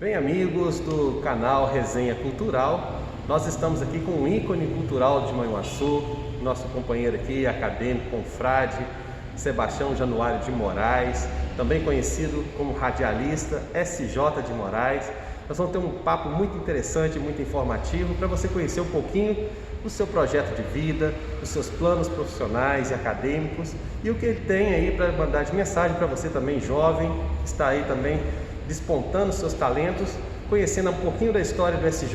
Bem, amigos do canal Resenha Cultural, nós estamos aqui com um ícone cultural de Manhuaçu, nosso companheiro aqui, acadêmico, confrade, Sebastião Januário de Moraes, também conhecido como radialista SJ de Moraes. Nós vamos ter um papo muito interessante, muito informativo, para você conhecer um pouquinho do seu projeto de vida, dos seus planos profissionais e acadêmicos e o que ele tem aí para mandar de mensagem para você também, jovem, que está aí também despontando seus talentos, conhecendo um pouquinho da história do SJ,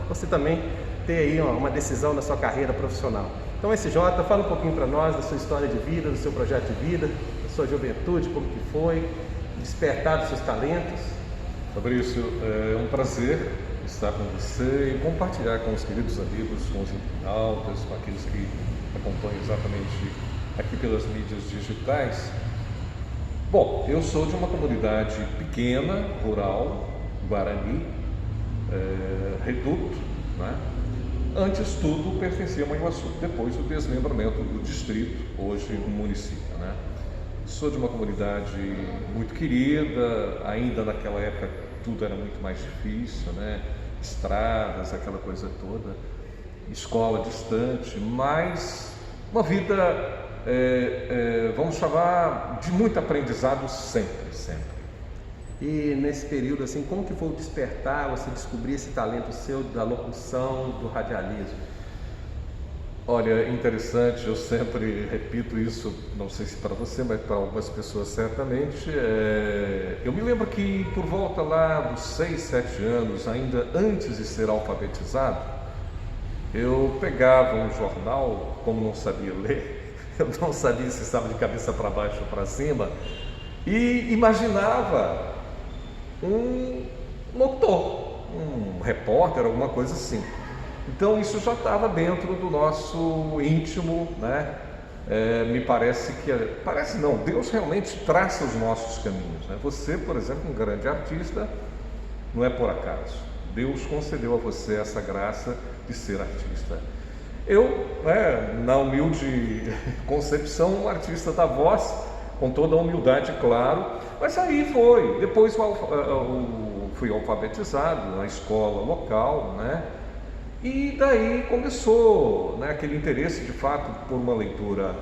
você também ter aí uma decisão na sua carreira profissional. Então, SJ, fala um pouquinho para nós da sua história de vida, do seu projeto de vida, da sua juventude, como que foi, despertar dos seus talentos. Fabrício, é um prazer estar com você e compartilhar com os queridos amigos, com os internautas, com aqueles que acompanham exatamente aqui pelas mídias digitais. Bom, eu sou de uma comunidade pequena, rural, Guarani, Reduto, né? Antes tudo pertencia a Manhuaçu, depois o desmembramento do distrito, hoje um município, né? Sou de uma comunidade muito querida, ainda naquela época tudo era muito mais difícil, né? Estradas, aquela coisa toda, escola distante, mas uma vida, vamos chamar, de muito aprendizado sempre. E nesse período, assim, como que foi o despertar, você descobrir esse talento seu da locução, do radialismo? Olha, interessante, eu sempre repito isso, não sei se para você, mas para algumas pessoas certamente. Eu me lembro que por volta lá dos 6, 7 anos, ainda antes de ser alfabetizado, eu pegava um jornal, como não sabia ler, eu não sabia se estava de cabeça para baixo ou para cima, e imaginava um locutor, um repórter, alguma coisa assim. Então isso já estava dentro do nosso íntimo, né? Me parece que, parece não, Deus realmente traça os nossos caminhos, né? Você, por exemplo, um grande artista, não é por acaso. Deus concedeu a você essa graça de ser artista. Eu, na humilde concepção, um artista da voz, com toda a humildade, claro, mas aí foi. Depois fui alfabetizado na escola local, né? E daí começou, né, aquele interesse de fato por uma leitura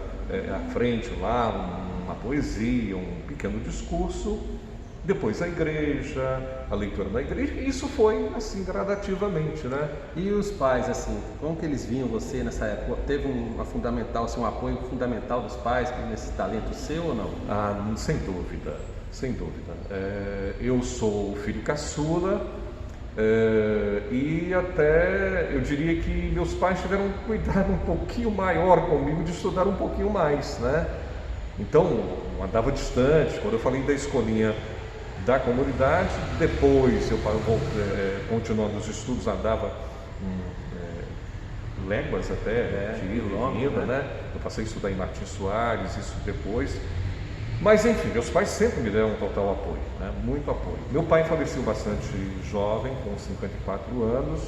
à frente lá, uma poesia, um pequeno discurso, depois a igreja, a leitura na igreja, e isso foi assim gradativamente, né? E os pais, assim, como que eles viam você nessa época? Teve uma fundamental, assim, um apoio fundamental dos pais nesse talento seu ou não? Sem dúvida, sem dúvida. Eu sou filho caçula, e até eu diria que meus pais tiveram um cuidado um pouquinho maior comigo de estudar um pouquinho mais, né? Então, andava distante. Quando eu falei da escolinha da comunidade, depois eu continuando os estudos, andava léguas até, de ida, né? Eu passei a estudar em Martins Soares, isso depois. Mas enfim, meus pais sempre me deram um total apoio, né? Muito apoio. Meu pai faleceu bastante jovem, com 54 anos,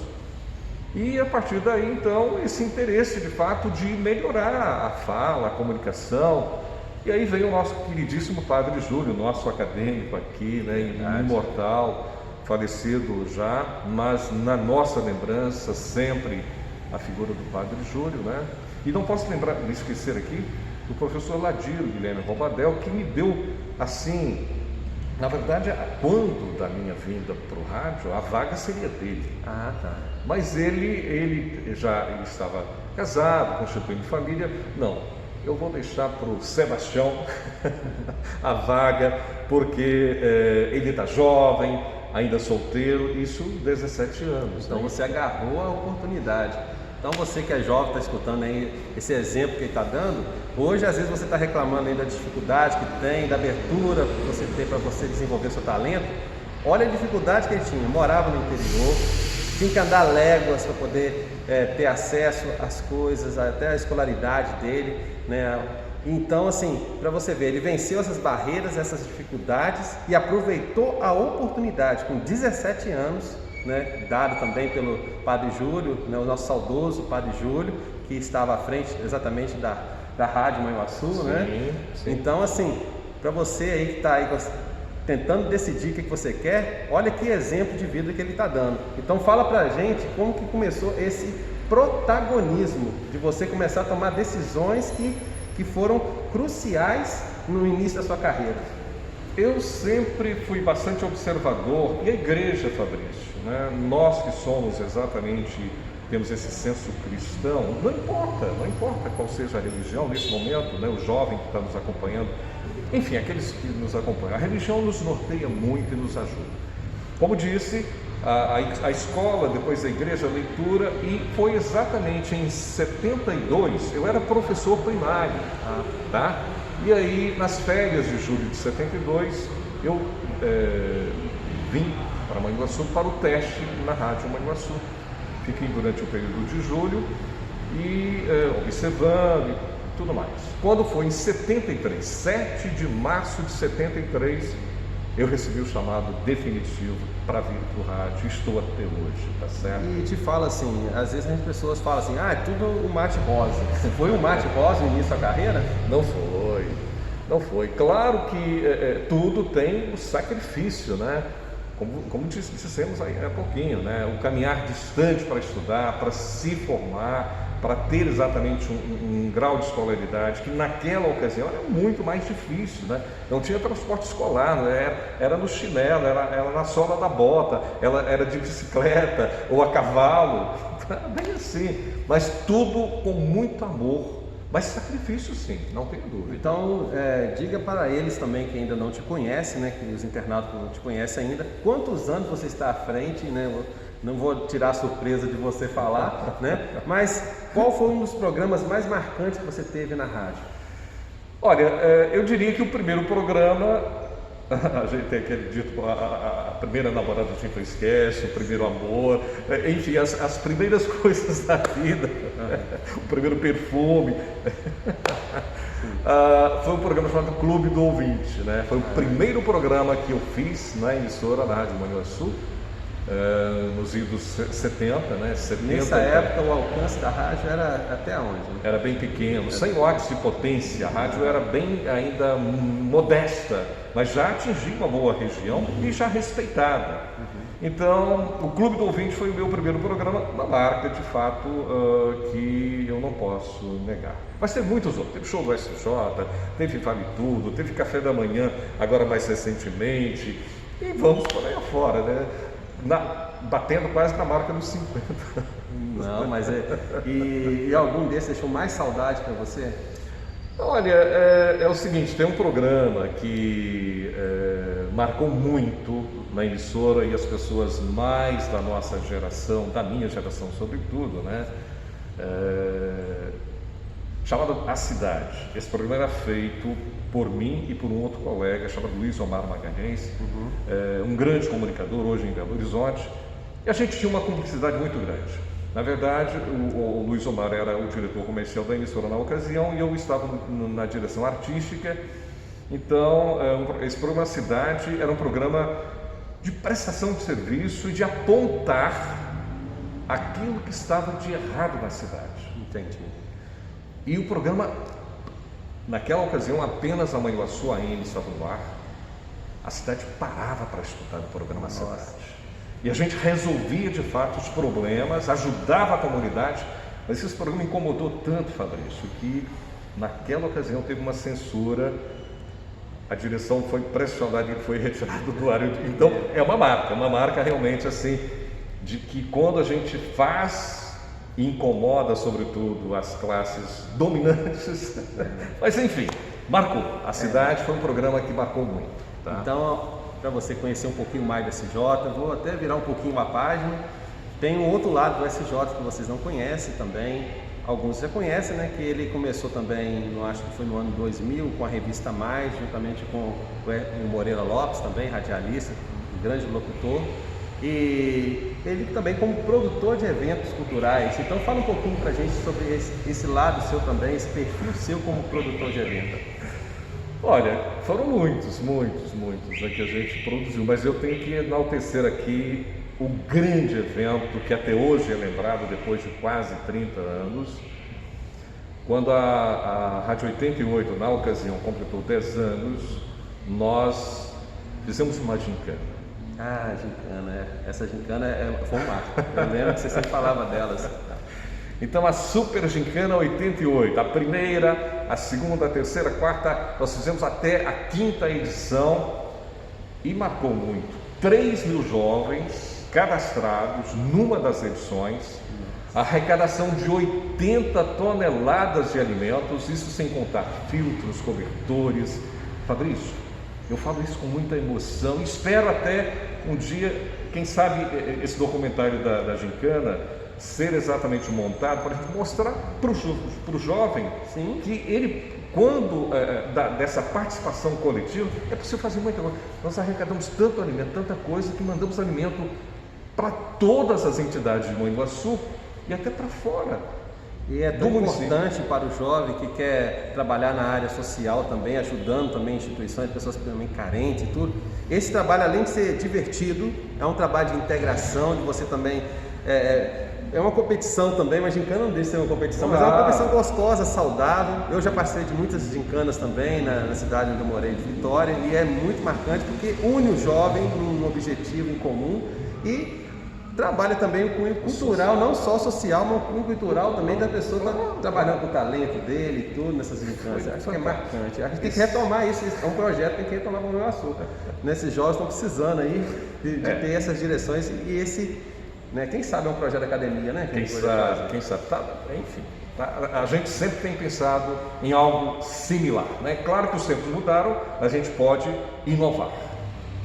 e a partir daí então esse interesse de fato de melhorar a fala, a comunicação, e aí veio o nosso queridíssimo Padre Júlio, nosso acadêmico aqui, né? Imortal, falecido já, mas na nossa lembrança sempre a figura do Padre Júlio, né? E não posso me esquecer aqui do professor Ladiro Guilherme Rombadel, que me deu, assim, na verdade, quando da minha vinda para o rádio, a vaga seria dele. Ah, tá. Mas ele estava casado, constituindo família. Não, eu vou deixar para o Sebastião a vaga, porque ele está jovem, ainda solteiro, isso 17 anos. Então você agarrou a oportunidade. Então você que é jovem, está escutando aí esse exemplo que ele está dando, hoje às vezes você está reclamando aí da dificuldade que tem, da abertura que você tem para você desenvolver seu talento. Olha a dificuldade que ele tinha, morava no interior, tinha que andar léguas para poder ter acesso às coisas, até a escolaridade dele, né? Então, assim, para você ver, ele venceu essas barreiras, essas dificuldades e aproveitou a oportunidade com 17 anos, né, dado também pelo Padre Júlio, né, o nosso saudoso Padre Júlio, que estava à frente exatamente da Rádio Manhuaçu, né? Sim. Então, assim, para você aí que está aí tentando decidir o que você quer, olha que exemplo de vida que ele está dando. Então fala pra gente como que começou esse protagonismo de você começar a tomar decisões que foram cruciais no início da sua carreira. Eu sempre fui bastante observador, e a igreja, Fabrício, né? Nós que somos exatamente, temos esse senso cristão, não importa qual seja a religião nesse momento, né? O jovem que está nos acompanhando, enfim, aqueles que nos acompanham, a religião nos norteia muito e nos ajuda. Como disse, a escola, depois a igreja, a leitura, e foi exatamente em 72, eu era professor primário, tá? E aí, nas férias de julho de 72, eu vim para Manhuaçu para o teste na Rádio Manhuaçu. Fiquei durante o período de julho e observando e tudo mais. Quando foi em 73, 7 de março de 73, eu recebi o chamado definitivo para vir para o rádio. Estou até hoje, tá certo? E te fala assim, às vezes as pessoas falam assim, é tudo um mate rosa. Foi um mate rosa no início da carreira? Não foi. Claro que tudo tem o sacrifício, né? Como dissemos aí há pouquinho, né? O caminhar distante para estudar, para se formar, para ter exatamente um grau de escolaridade que naquela ocasião era muito mais difícil, né? Não tinha transporte escolar, né? Era no chinelo, era na sola da bota, era de bicicleta ou a cavalo, bem assim, mas tudo com muito amor. Mas sacrifício sim, não tenho dúvida. Então, diga para eles também que ainda não te conhecem, né, que os internautas não te conhecem ainda, quantos anos você está à frente, né? Não vou tirar a surpresa de você falar, né? Mas qual foi um dos programas mais marcantes que você teve na rádio? Olha, eu diria que o primeiro programa, a gente tem aquele dito, a primeira namorada sempre esquece, o primeiro amor, enfim, as primeiras coisas da vida, o primeiro perfume. Foi um programa chamado Clube do Ouvinte, né? Foi o primeiro programa que eu fiz na emissora, na Rádio Manhuaçu, nos idos 70, né? 70, nessa época o alcance da rádio era até onde? Né? Era bem pequeno, 100 watts de potência, a rádio era bem ainda modesta, mas já atingia uma boa região e já respeitada. Então, o Clube do Ouvinte foi o meu primeiro programa, uma marca de fato que eu não posso negar. Mas teve muitos outros, teve show do SJ, teve Vale Tudo, teve Café da Manhã, agora mais recentemente, e vamos por aí afora, né? Batendo quase na marca dos 50. Não, mas e algum desses deixou mais saudade para você? Olha, é o seguinte, tem um programa que marcou muito na emissora e as pessoas mais da nossa geração, da minha geração sobretudo, né? Chamado A Cidade. Esse programa era feito por mim e por um outro colega chamado Luiz Omar Magalhães, um grande comunicador hoje em Belo Horizonte, e a gente tinha uma cumplicidade muito grande. Na verdade, o Luiz Omar era o diretor comercial da emissora na ocasião e eu estava na direção artística. Então, esse programa A Cidade era um programa de prestação de serviço e de apontar aquilo que estava de errado na cidade. Entendi. E o programa, naquela ocasião, apenas a Manhuaçu AM estava no ar. A cidade parava para escutar o programa A Cidade. E a gente resolvia de fato os problemas, ajudava a comunidade, mas esse programa incomodou tanto, Fabrício, que naquela ocasião teve uma censura, a direção foi pressionada e foi retirado do ar. Então é uma marca realmente assim, de que quando a gente faz e incomoda sobretudo as classes dominantes, mas enfim, marcou. A Cidade foi um programa que marcou muito. Tá? Então, para você conhecer um pouquinho mais do SJ, eu vou até virar um pouquinho a página. Tem um outro lado do SJ que vocês não conhecem também, alguns já conhecem, né? Que ele começou também, acho que foi no ano 2000, com a revista Mais, juntamente com o Moreira Lopes, também radialista, um grande locutor, e ele também como produtor de eventos culturais. Então fala um pouquinho para a gente sobre esse lado seu também, esse perfil seu como produtor de evento. Olha, foram muitos que a gente produziu, mas eu tenho que enaltecer aqui o grande evento que até hoje é lembrado depois de quase 30 anos, quando a Rádio 88, na ocasião, completou 10 anos, nós fizemos uma gincana. Ah, gincana, essa gincana foi um marco. Eu lembro que você sempre falava delas. Então a Super Gincana 88, a primeira, a segunda, a terceira, a quarta, nós fizemos até a quinta edição e marcou muito. 3.000 jovens cadastrados numa das edições, arrecadação de 80 toneladas de alimentos, isso sem contar filtros, cobertores. Fabrício, eu falo isso com muita emoção, espero até um dia, quem sabe esse documentário da Gincana ser exatamente montado para a gente mostrar para o jovem Sim. que ele, quando dessa participação coletiva, é possível fazer muita coisa. Nós arrecadamos tanto alimento, tanta coisa, que mandamos alimento para todas as entidades de Manhuaçu e até para fora. E é tão importante para o jovem que quer trabalhar na área social também, ajudando também instituições, pessoas também carentes e tudo. Esse trabalho, além de ser divertido, é um trabalho de integração, de você também... É uma competição também, mas gincana não deixa de ser uma competição, mas é uma competição gostosa, saudável. Eu já participei de muitas gincanas também na cidade onde eu morei, de Vitória, e é muito marcante porque une o jovem num objetivo em comum e trabalha também o cunho cultural, não só social, mas o cunho cultural também da pessoa estar trabalhando com o talento dele e tudo nessas gincanas. Acho que é marcante. A gente tem que retomar isso, é um projeto que tem que retomar para o Manhuaçu. Nesses jovens estão precisando aí de ter essas direções e esse... Né? Quem sabe é um projeto da academia, né? Quem sabe. Enfim, a gente sempre tem pensado em algo similar, né? Claro que os tempos mudaram, a gente pode inovar.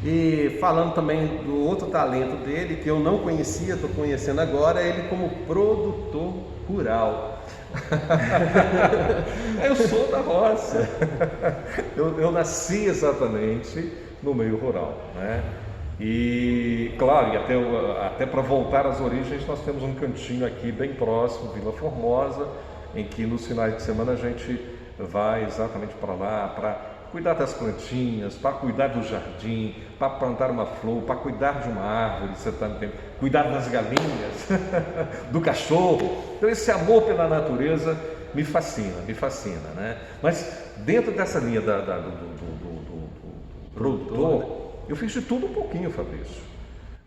E falando também do outro talento dele, que eu não conhecia, estou conhecendo agora, ele como produtor rural. Eu sou da roça. Eu nasci exatamente no meio rural, né? E claro, e até para voltar às origens, nós temos um cantinho aqui bem próximo, Vila Formosa, em que nos finais de semana a gente vai exatamente para lá para cuidar das plantinhas, para cuidar do jardim, para plantar uma flor, para cuidar de uma árvore, você está entendendo? Cuidar das galinhas, do cachorro. Então esse amor pela natureza me fascina, né? Mas dentro dessa linha do produtor, eu fiz de tudo um pouquinho, Fabrício.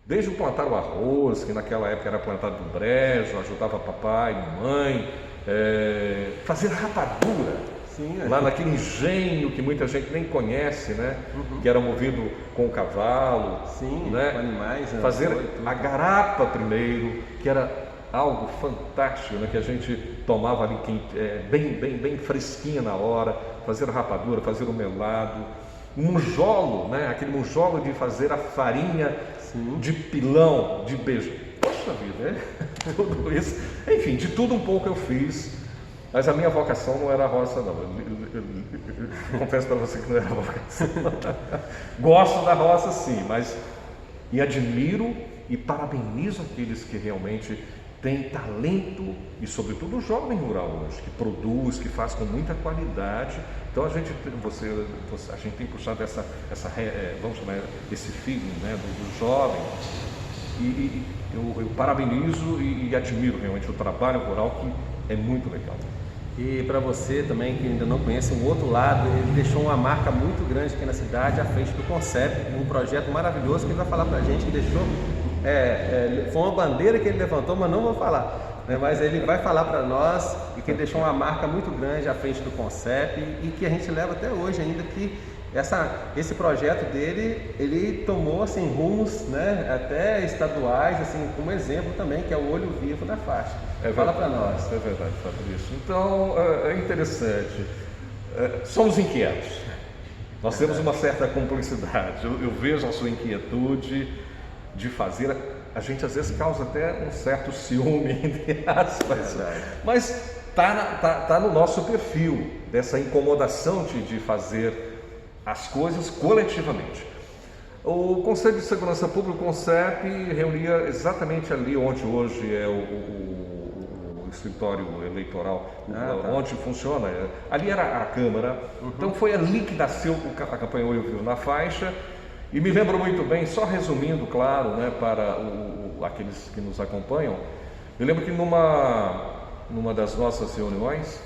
Desde plantar o arroz, que naquela época era plantado no brejo, ajudava papai, mamãe, fazer rapadura. Sim, lá naquele engenho que muita gente nem conhece, né? Que era movido com o cavalo. Sim, né? Com animais. Fazer a garapa primeiro, que era algo fantástico, né? Que a gente tomava ali bem fresquinha na hora, fazer a rapadura, fazer o melado. Munjolo, né? Aquele munjolo de fazer a farinha de pilão, de beijo. Poxa vida, né? Tudo isso. Enfim, de tudo um pouco eu fiz, mas a minha vocação não era a roça, não. Eu confesso para você que não era a vocação. Gosto da roça, sim, mas e admiro e parabenizo aqueles que realmente têm talento e, sobretudo, o jovem rural hoje, que produz, que faz com muita qualidade. Então a gente tem puxado vamos chamar esse feeling, né, do jovem, e eu parabenizo e admiro realmente o trabalho rural, que é muito legal. E para você também que ainda não conhece o outro lado, ele deixou uma marca muito grande aqui na cidade, à frente do Concept, um projeto maravilhoso que ele vai falar para a gente, que deixou, foi uma bandeira que ele levantou, mas não vou falar. Mas ele vai falar para nós e que ele deixou uma marca muito grande à frente do Concept e que a gente leva até hoje ainda, que esse projeto dele, ele tomou assim, rumos, né, até estaduais, assim, como exemplo também, que é o Olho Vivo da Faixa. Fala para nós. É verdade, Fabrício. Então, é interessante. Somos inquietos. Nós temos uma certa cumplicidade. Eu vejo a sua inquietude de fazer. A gente às vezes causa até um certo ciúme, entre aspas, mas tá no nosso perfil, dessa incomodação de fazer as coisas coletivamente. O Conselho de Segurança Pública, o CONSEP, reunia exatamente ali onde hoje é o escritório eleitoral, onde funciona. Ali era a Câmara, então foi ali que nasceu a campanha Olho Vivo na Faixa. E me lembro muito bem, só resumindo, claro, né, para aqueles que nos acompanham, me lembro que numa das nossas reuniões,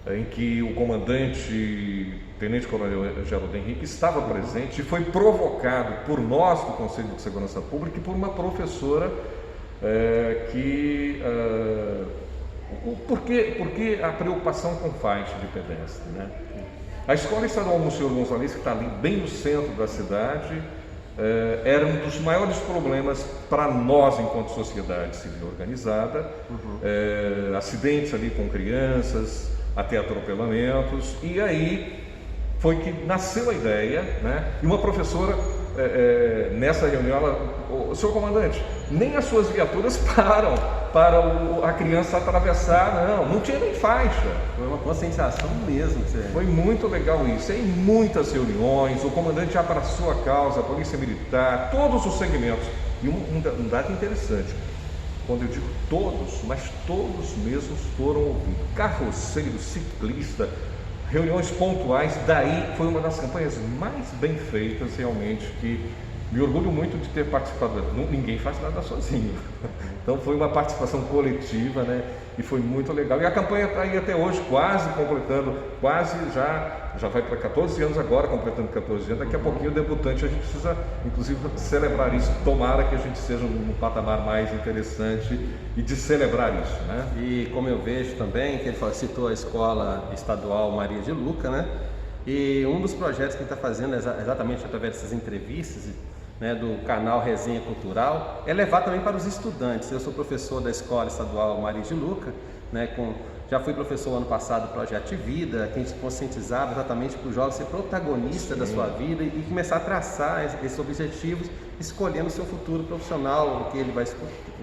em que o comandante Tenente Coronel Geraldo Henrique estava presente e foi provocado por nós do Conselho de Segurança Pública e por uma professora porque a preocupação com faixa de pedestre, né? A Escola Estadual Monsenhor Gonçalves, que está ali bem no centro da cidade, era um dos maiores problemas para nós enquanto sociedade civil organizada, acidentes ali com crianças, até atropelamentos, e aí foi que nasceu a ideia, né? E uma professora, nessa reunião, senhor comandante, nem as suas viaturas param para a criança atravessar, não tinha nem faixa. Foi uma conscientização mesmo. Foi muito legal isso, em muitas reuniões, o comandante abraçou a causa, a polícia militar, todos os segmentos. E um dado interessante, quando eu digo todos, mas todos mesmos foram ouvidos, carroceiro, ciclista, reuniões pontuais, daí foi uma das campanhas mais bem feitas realmente, que me orgulho muito de ter participado. Ninguém faz nada sozinho, então foi uma participação coletiva, né? E foi muito legal, e a campanha está aí até hoje, quase completando, já vai para 14 anos agora, completando 14 anos, daqui a pouquinho o debutante, a gente precisa inclusive celebrar isso, tomara que a gente seja num patamar mais interessante e de celebrar isso, né? E como eu vejo também, que ele citou a Escola Estadual Maria de Luca, né? E um dos projetos que ele está fazendo exatamente através dessas entrevistas, né, do canal Resenha Cultural, é levar também para os estudantes. Eu sou professor da Escola Estadual Maria de Luca, né, já fui professor ano passado do Projeto de Vida, que a gente conscientizava exatamente para o jovem ser protagonista da sua vida e começar a traçar esses objetivos, escolhendo o seu futuro profissional, o que ele vai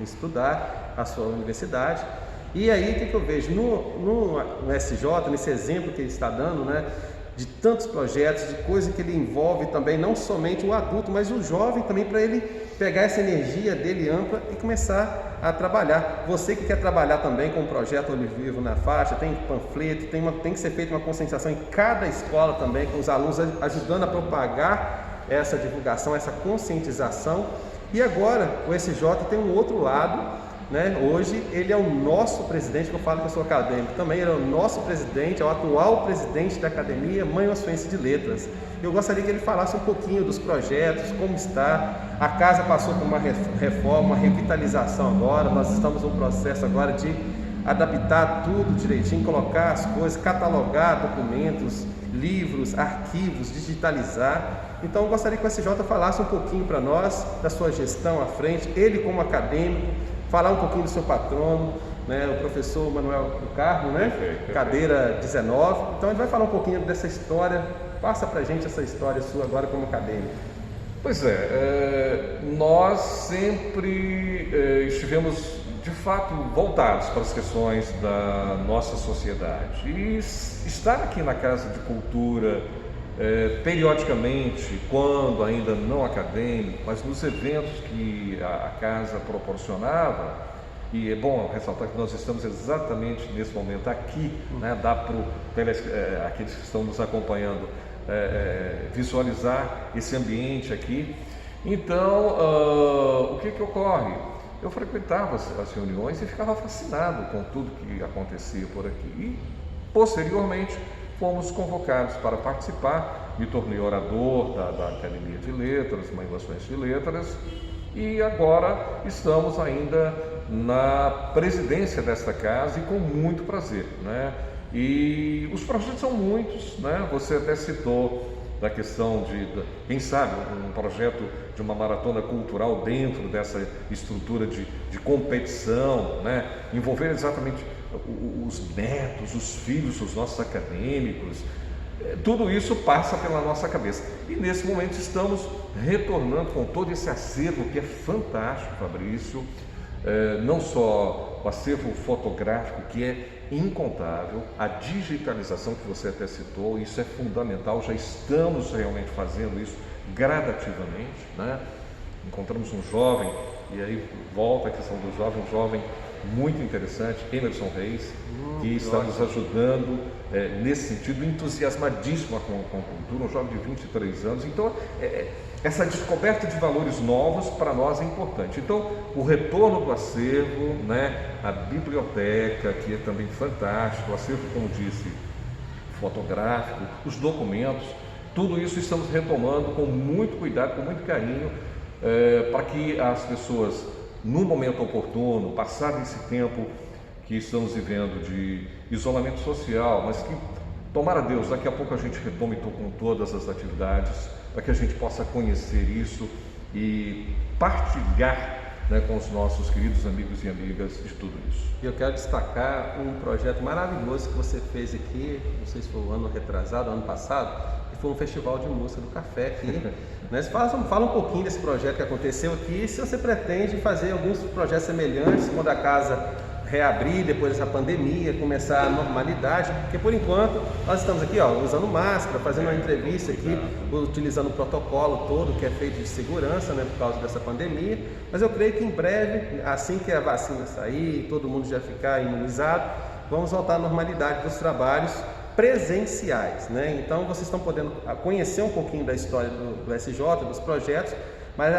estudar, a sua universidade. E aí o que eu vejo no SJ, nesse exemplo que ele está dando, né, de tantos projetos, de coisas que ele envolve também, não somente o adulto, mas o jovem também, para ele pegar essa energia dele ampla e começar a trabalhar. Você que quer trabalhar também com o projeto Olho Vivo na Faixa, tem panfleto, tem que ser feita uma conscientização em cada escola também, com os alunos ajudando a propagar essa divulgação, essa conscientização. E agora o SJ tem um outro lado, né? Hoje ele é o nosso presidente, que eu falo que eu sou acadêmico, também ele é o nosso presidente, é o atual presidente da Academia Mãe Ossuense de Letras. Eu gostaria que ele falasse um pouquinho dos projetos, como está. A casa passou por uma reforma, uma revitalização agora, nós estamos no processo agora de adaptar tudo direitinho, colocar as coisas, catalogar documentos, livros, arquivos, digitalizar. Então eu gostaria que o SJ falasse um pouquinho para nós da sua gestão à frente, ele como acadêmico, falar um pouquinho do seu patrono, né, o professor Manuel do Carmo, né? Perfeito. Cadeira 19. Então ele vai falar um pouquinho dessa história. Passa pra gente essa história sua agora como acadêmico. Pois nós sempre estivemos de fato voltados para as questões da nossa sociedade. E estar aqui na Casa de Cultura periodicamente, quando ainda não acadêmico, mas nos eventos que a casa proporcionava, e é bom ressaltar que nós estamos exatamente nesse momento aqui, né, dá para aqueles que estão nos acompanhando visualizar esse ambiente aqui. Então, o que ocorre? Eu frequentava as reuniões e ficava fascinado com tudo que acontecia por aqui. E, posteriormente, fomos convocados para participar, me tornei orador da Academia de Letras, Mãe Ossuense de Letras, e agora estamos ainda na presidência desta casa e com muito prazer, né? E os projetos são muitos, né? Você até citou da questão quem sabe, um projeto de uma maratona cultural dentro dessa estrutura de competição, né? Envolver exatamente os netos, os filhos dos nossos acadêmicos, tudo isso passa pela nossa cabeça. E nesse momento estamos retornando com todo esse acervo que é fantástico, Fabrício, não só o acervo fotográfico, que é incontável, a digitalização que você até citou, isso é fundamental, já estamos realmente fazendo isso gradativamente, né? Encontramos um jovem, e aí volta a questão do jovem, um jovem muito interessante, Emerson Reis, que está nos ajudando nesse sentido, entusiasmadíssimo com a cultura, um jovem de 23 anos. Então, essa descoberta de valores novos para nós é importante. Então, o retorno do acervo, né, a biblioteca, que é também fantástico, o acervo, como disse, fotográfico, os documentos, tudo isso estamos retomando com muito cuidado, com muito carinho, para que as pessoas, no momento oportuno, passado esse tempo que estamos vivendo de isolamento social, mas que, tomara Deus, daqui a pouco a gente retome com todas as atividades, para que a gente possa conhecer isso e partilhar, né, com os nossos queridos amigos e amigas de tudo isso. E eu quero destacar um projeto maravilhoso que você fez aqui, não sei se foi o ano retrasado, ano passado, que foi um festival de música do café aqui. Né? Fala um pouquinho desse projeto que aconteceu aqui, e se você pretende fazer alguns projetos semelhantes quando a casa reabrir depois dessa pandemia, começar a normalidade, porque por enquanto nós estamos aqui usando máscara, fazendo uma entrevista aqui, utilizando o protocolo todo que é feito de segurança, né, por causa dessa pandemia, mas eu creio que em breve, assim que a vacina sair, todo mundo já ficar imunizado, vamos voltar à normalidade dos trabalhos presenciais, né? Então vocês estão podendo conhecer um pouquinho da história do SJ, dos projetos, mas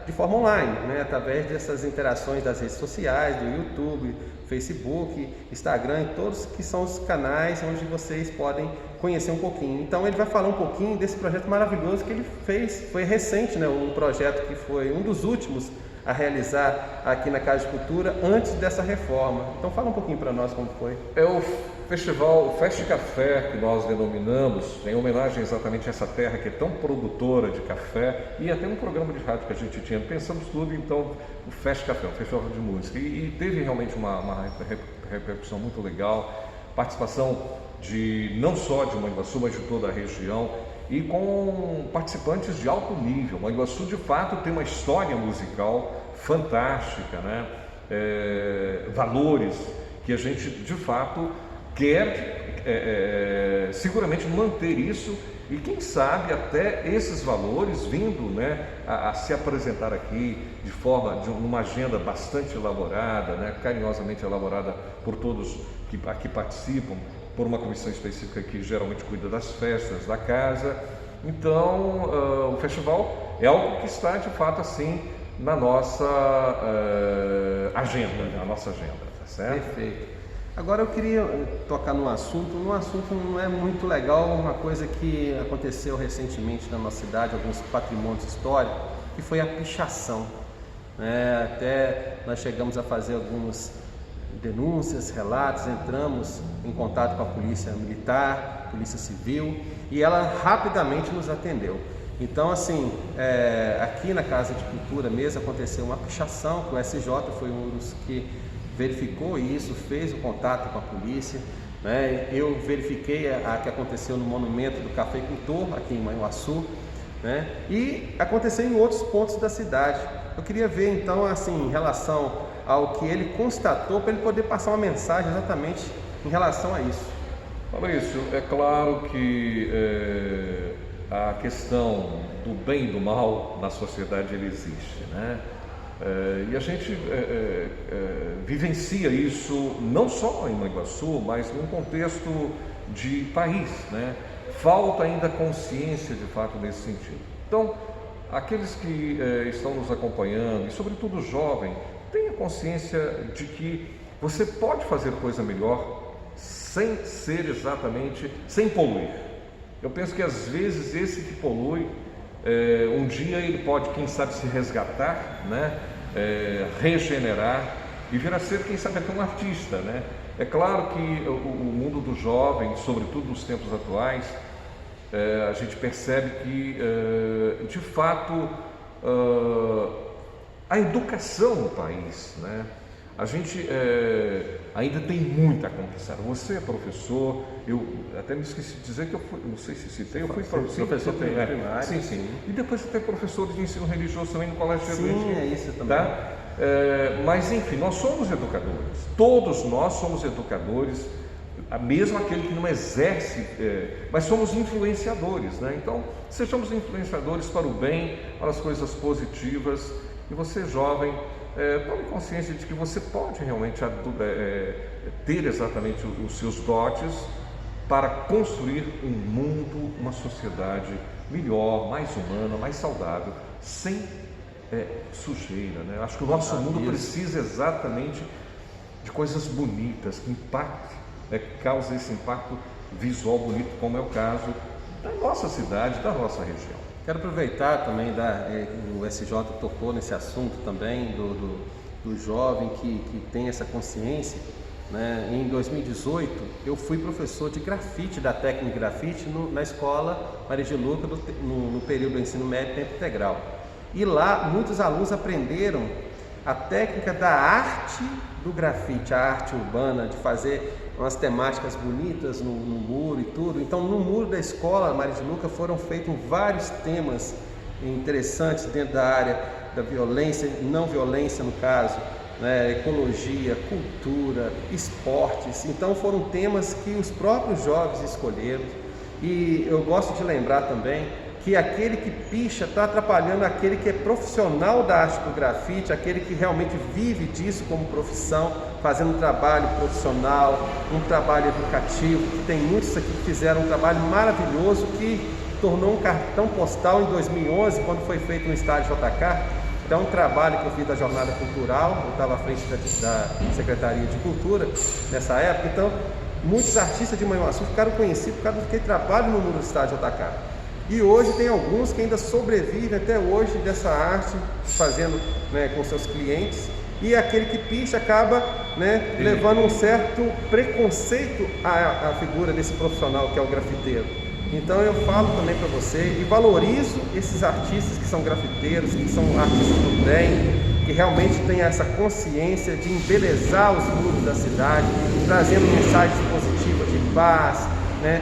de forma online, né? Através dessas interações das redes sociais, do YouTube, Facebook, Instagram, e todos que são os canais onde vocês podem conhecer um pouquinho. Então ele vai falar um pouquinho desse projeto maravilhoso que ele fez, foi recente, né? Um projeto que foi um dos últimos a realizar aqui na Casa de Cultura antes dessa reforma. Então fala um pouquinho para nós como foi. É o festival, o Fest Café, que nós denominamos, em homenagem exatamente a essa terra que é tão produtora de café, e até um programa de rádio que a gente tinha, pensamos tudo, então o Fest Café, um festival de música, e teve realmente uma repercussão muito legal, participação de não só de Manhuaçu, mas de toda a região, e com participantes de alto nível. Manhuaçu de fato tem uma história musical fantástica, né? Valores que a gente de fato quer seguramente manter isso, e quem sabe até esses valores vindo, né, a se apresentar aqui de forma, numa agenda bastante elaborada, né, carinhosamente elaborada por todos que aqui participam, por uma comissão específica que geralmente cuida das festas da casa. Então o festival é algo que está de fato assim na nossa agenda, tá certo? Perfeito. Agora eu queria tocar num assunto não é muito legal, uma coisa que aconteceu recentemente na nossa cidade, alguns patrimônios históricos, que foi a pichação. Até nós chegamos a fazer algumas denúncias, relatos, entramos em contato com a polícia militar, polícia civil, e ela rapidamente nos atendeu. Então assim, aqui na Casa de Cultura mesmo aconteceu uma pichação, que o SJ foi um dos que verificou isso, fez o contato com a polícia, né? Eu verifiquei a que aconteceu no monumento do cafeicultor aqui em Manhuaçu, né? E aconteceu em outros pontos da cidade. Eu queria ver então assim, em relação ao que ele constatou, para ele poder passar uma mensagem exatamente em relação a isso. Fabrício, é claro que a questão do bem e do mal na sociedade ele existe, né? E a gente vivencia isso não só em Manhuaçu, mas num contexto de país, né? Falta ainda consciência de fato nesse sentido. Então, aqueles que estão nos acompanhando, e sobretudo o jovem, tenha consciência de que você pode fazer coisa melhor sem ser exatamente, sem poluir. Eu penso que às vezes esse que polui, um dia ele pode, quem sabe, se resgatar, né? Regenerar e vir a ser, quem sabe, até um artista, né? É claro que o mundo do jovem, sobretudo nos tempos atuais, a gente percebe que, de fato, a educação no país, né? A gente ainda tem muito a conquistar. Você é professor, eu até me esqueci de dizer que eu fui, não sei se citei, eu fui professor primário. Sim. E depois até professor de ensino religioso também no colégio jesuíta. Sim, é isso também. Tá? Mas enfim, nós somos educadores, todos nós somos educadores, mesmo aquele que não exerce, mas somos influenciadores, né? Então, sejamos influenciadores para o bem, para as coisas positivas, e você jovem, tome consciência de que você pode realmente ter exatamente os seus dotes para construir um mundo, uma sociedade melhor, mais humana, mais saudável, sem sujeira, né? Acho que o nosso mundo precisa exatamente de coisas bonitas, que impactem, cause esse impacto visual bonito, como é o caso da nossa cidade, da nossa região. Quero aproveitar também, o SJ tocou nesse assunto também, do jovem que tem essa consciência, né? Em 2018, eu fui professor de grafite, da técnica grafite, na escola Maria de Luca, no período do ensino médio tempo integral. E lá, muitos alunos aprenderam a técnica da arte do grafite, a arte urbana, de fazer umas temáticas bonitas no muro e tudo. Então, no muro da escola Maria de Luca foram feitos vários temas interessantes dentro da área da violência, não violência no caso, né, ecologia, cultura, esportes. Então, foram temas que os próprios jovens escolheram. E eu gosto de lembrar também que aquele que picha está atrapalhando aquele que é profissional da arte do grafite, aquele que realmente vive disso como profissão, fazendo um trabalho profissional, um trabalho educativo. Tem muitos aqui que fizeram um trabalho maravilhoso que tornou um cartão postal em 2011, quando foi feito no estádio JK. Então, um trabalho que eu fiz da Jornada Cultural, eu estava à frente da Secretaria de Cultura nessa época. Então, muitos artistas de Manhuaçu ficaram conhecidos por causa do que trabalham no muro do estádio JK. E hoje tem alguns que ainda sobrevivem até hoje dessa arte, fazendo, né, com seus clientes, e aquele que picha acaba, né, levando um certo preconceito à figura desse profissional que é o grafiteiro. Então eu falo também para você e valorizo esses artistas que são grafiteiros, que são artistas do bem, que realmente têm essa consciência de embelezar os muros da cidade, trazendo mensagens positivas de paz, né,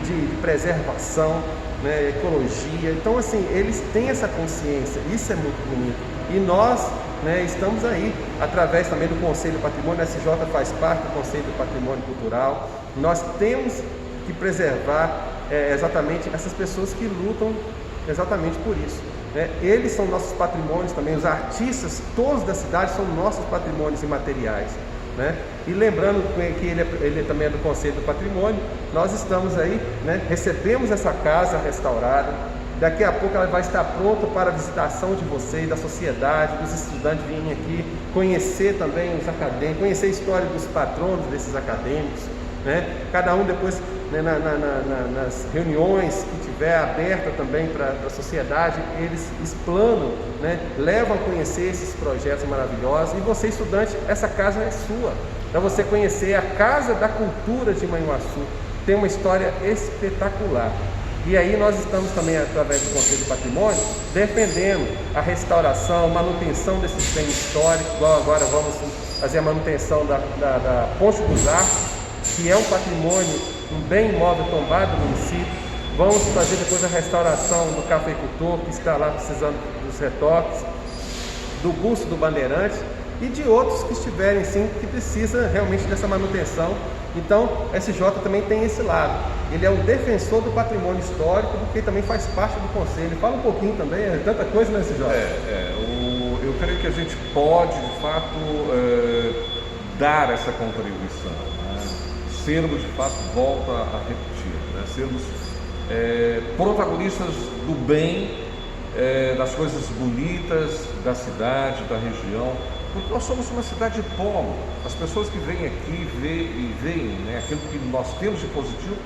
de preservação, né, ecologia. Então, assim, eles têm essa consciência, isso é muito bonito. E nós, né, estamos aí, através também do Conselho do Patrimônio, a SJ faz parte do Conselho do Patrimônio Cultural. Nós temos que preservar exatamente essas pessoas que lutam exatamente por isso, né? Eles são nossos patrimônios também, os artistas todos da cidade são nossos patrimônios imateriais, né? E lembrando que ele também é do Conselho do Patrimônio, nós estamos aí, né, recebemos essa casa restaurada, daqui a pouco ela vai estar pronta para a visitação de vocês, da sociedade, dos estudantes virem aqui, conhecer também os acadêmicos, conhecer a história dos patronos desses acadêmicos, né? Cada um depois, né, nas reuniões que tiver aberta também para a sociedade, eles explanam, né, levam a conhecer esses projetos maravilhosos. E você, estudante, essa casa é sua, para você conhecer a Casa da Cultura de Manhuaçu. Tem uma história espetacular. E aí nós estamos também, através do Conselho do Patrimônio, defendendo a restauração, manutenção desses bens históricos. Igual agora vamos fazer a manutenção da Ponte dos Arcos, que é um patrimônio, um bem imóvel tombado do município. Vamos fazer depois a restauração do cafeicultor, que está lá precisando dos retoques, do busto do Bandeirante e de outros que estiverem, sim, que precisa realmente dessa manutenção. Então, a SJ também tem esse lado. Ele é um defensor do patrimônio histórico, porque também faz parte do Conselho. Fala um pouquinho também, é tanta coisa, né, SJ? Eu creio que a gente pode, de fato, dar essa contribuição, né? Sermos, de fato, volta a repetir, né? Sermos protagonistas do bem, das coisas bonitas da cidade, da região, porque nós somos uma cidade polo. As pessoas que vêm aqui veem, né, aquilo que nós temos de positivo,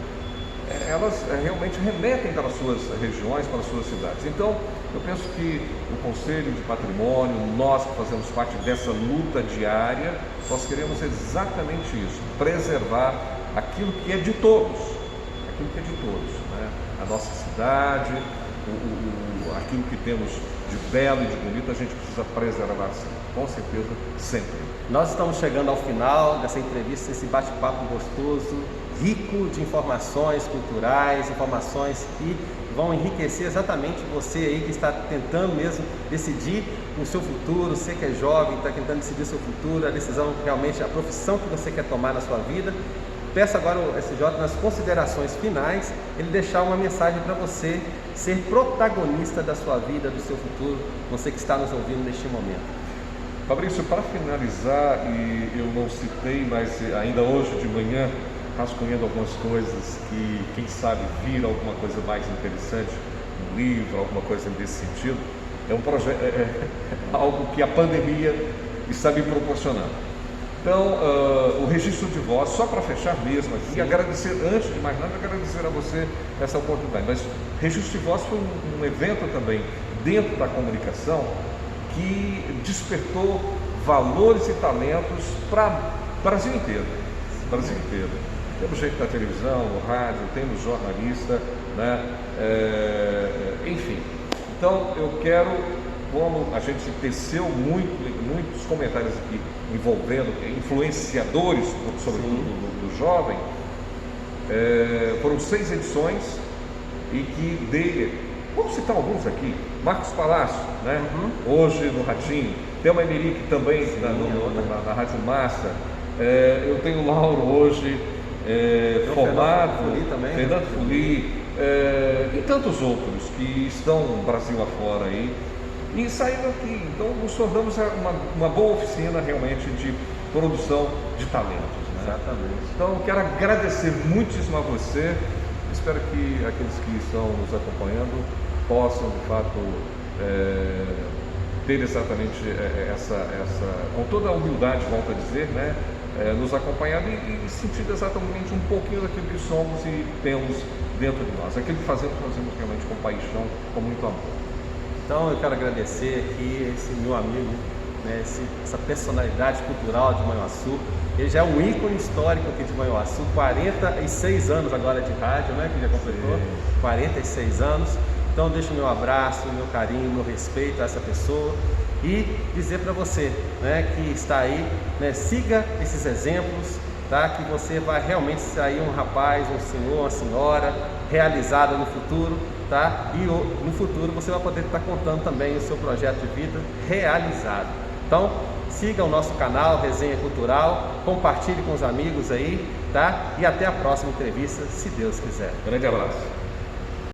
elas realmente remetem para as suas regiões, para as suas cidades. Então, eu penso que o Conselho de Patrimônio, nós que fazemos parte dessa luta diária, nós queremos exatamente isso, preservar aquilo que é de todos, né? A nossa cidade, aquilo que temos de belo e de bonito, a gente precisa preservar, sim, com certeza, sempre. Nós estamos chegando ao final dessa entrevista, esse bate-papo gostoso, rico de informações culturais, informações que vão enriquecer exatamente você aí que está tentando mesmo decidir o seu futuro, você que é jovem, está tentando decidir o seu futuro, a decisão realmente, a profissão que você quer tomar na sua vida. Peço agora ao SJ, nas considerações finais, ele deixar uma mensagem para você ser protagonista da sua vida, do seu futuro, você que está nos ouvindo neste momento. Fabrício, para finalizar, e eu não citei, mas ainda hoje de manhã, rascunhando algumas coisas que, quem sabe, vir alguma coisa mais interessante, um livro, alguma coisa desse sentido, é um projeto, algo que a pandemia está me proporcionando. Então, o registro de voz, só para fechar mesmo aqui, agradecer, antes de mais nada, agradecer a você essa oportunidade. Mas registro de voz foi um evento também dentro da comunicação que despertou valores e talentos para o Brasil inteiro. Brasil inteiro. Temos gente na televisão, no rádio, temos jornalista, né? Enfim. Então, eu quero, como a gente teceu muitos comentários aqui envolvendo influenciadores, sobretudo do jovem, foram 6 edições e que vamos citar alguns aqui, Marcos Palácio, né? Hoje no Ratinho, Thelma Emerick também na Rádio Massa, eu tenho o Lauro hoje, formado, Fernando Fuli, e tantos outros que estão no Brasil afora aí, e saindo aqui. Então nos tornamos uma boa oficina realmente de produção de talentos, né? Exatamente. Então quero agradecer muitíssimo a você, espero que aqueles que estão nos acompanhando possam de fato ter exatamente com toda a humildade, volto a dizer, né? Nos acompanhando e sentir exatamente um pouquinho daquilo que somos e temos dentro de nós. Aquilo que fazemos realmente com paixão, com muito amor. Então eu quero agradecer aqui esse meu amigo, né, essa personalidade cultural de Manhuaçu. Ele já é um ícone histórico aqui de Manhuaçu, 46 anos agora de rádio, né, que já completou, 46 anos. Então deixo o meu abraço, o meu carinho, o meu respeito a essa pessoa e dizer para você, né, que está aí, né, siga esses exemplos, tá, que você vai realmente sair um rapaz, um senhor, uma senhora realizada no futuro, tá, e no futuro você vai poder estar contando também o seu projeto de vida realizado. Então siga o nosso canal Resenha Cultural, compartilhe com os amigos aí, tá, e até a próxima entrevista, se Deus quiser. Grande abraço.